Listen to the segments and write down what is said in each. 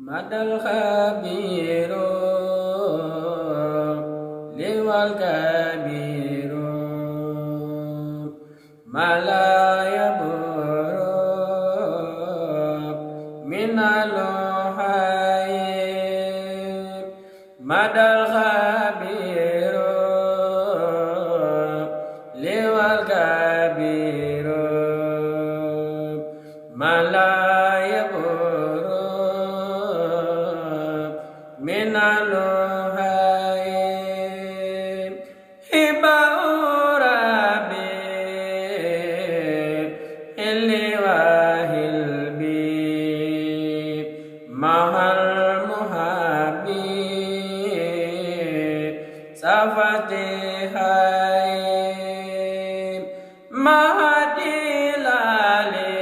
مدى الخبير والكبير ما لا يبر من الحي مدى الخبير والكبير ما لا يبر من الحي هبة ربي اللي وهلبي مع المحبي صفتي مهدي لالي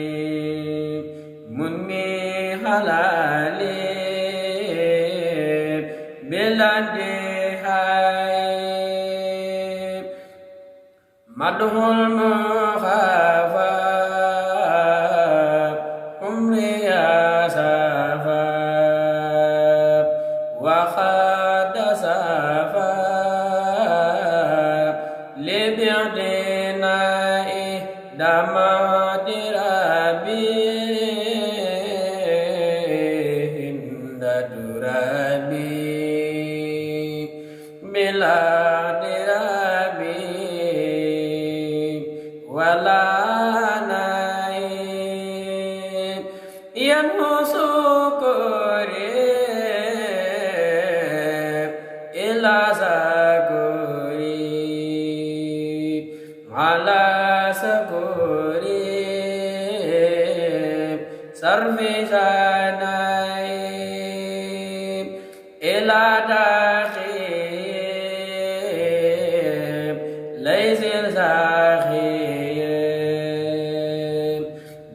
مهدلالي مني حلالي بلادي هاي مدح المخافى عمري سافى وخاد سافى لبعدنا دمات ربي عند ترابي بلاد ربي ولا نايم ينهس كري إلى سكري على سكري صرفي سناي إلى داخل ليس الزاخي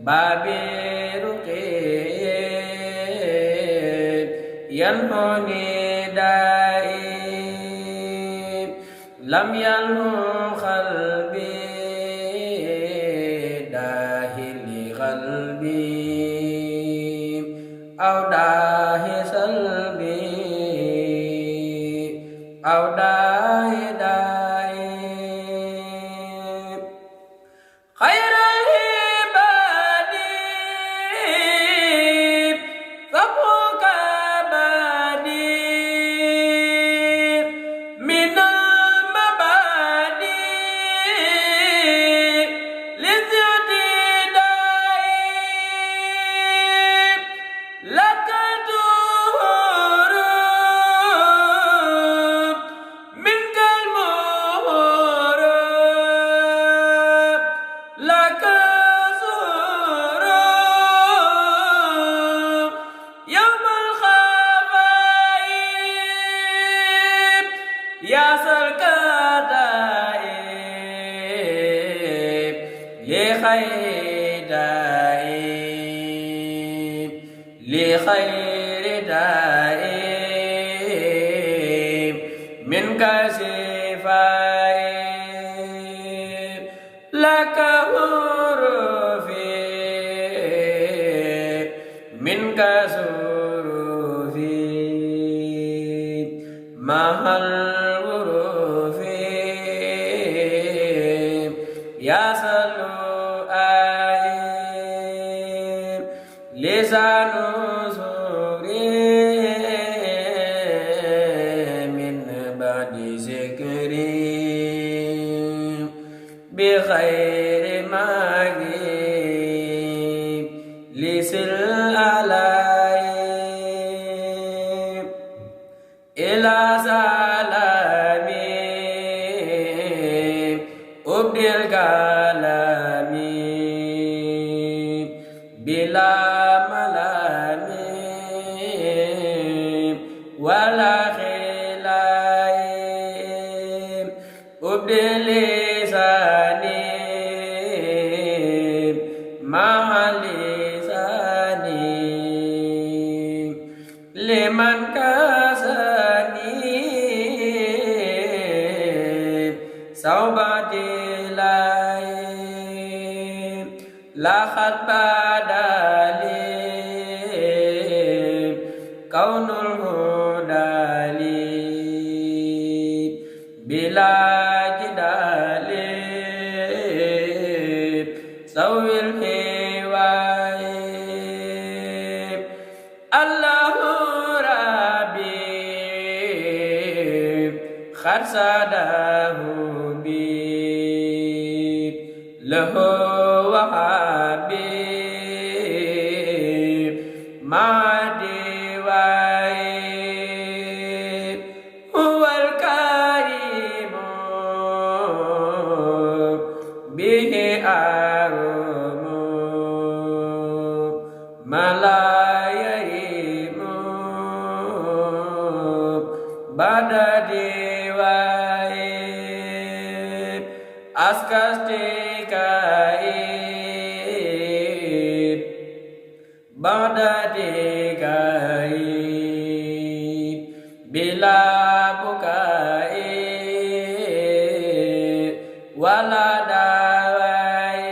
بابي رقيب ينحني دائم لم يلهم قلبي داخل قلبي أو داهي سلبي أو داهي خير العباد فوق بادي من المبادئ للابتداء لك الدهور منك المهور لك زهور يوم الخفائف يا سركتائب لخير دائب لخير دائب منك شفائب لك حروفي منك سروفي مع الحروف يصلو آيب لسان زوري من بعد ذكري بخير مجيب لسل عليب إلى سلامي أبدي الكلامي بلا ملامي ولا خلاف أبدي لساني مع لساني لمن كساني صوبة لاي laxat badali kawnul hudali bila jidali sawil hiwai allahu rabbi khad sadahu bi lahu wahabi madi wai huwal karimu bihi arumu malayarimu badadi wai askastikai badadikai bila bukai wala dawai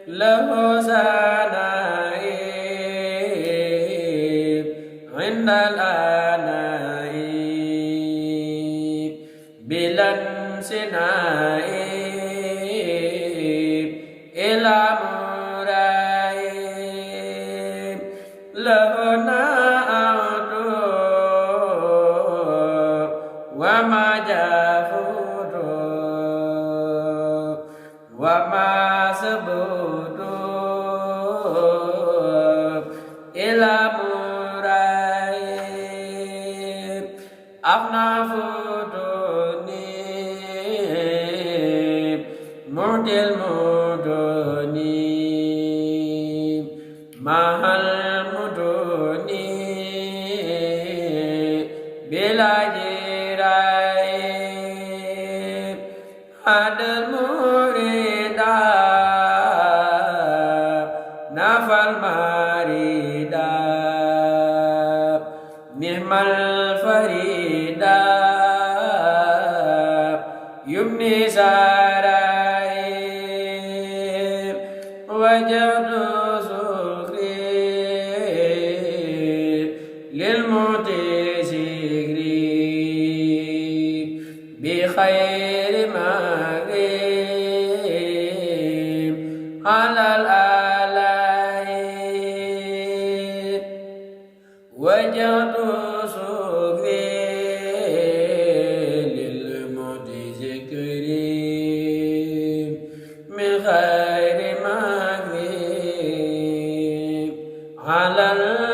lahu sanai indal anai bilan sinai ila murai lahu na'udu wa ma jafudu wa ma sabudu ila murai afna mudil muduni mahal muduni bila jirai adal murida nafal marida nihmal farida yubni wajadu sukri lil mutisiri bi khairi maghrib halal alai wajadu sukri lil mutisiri min khairi على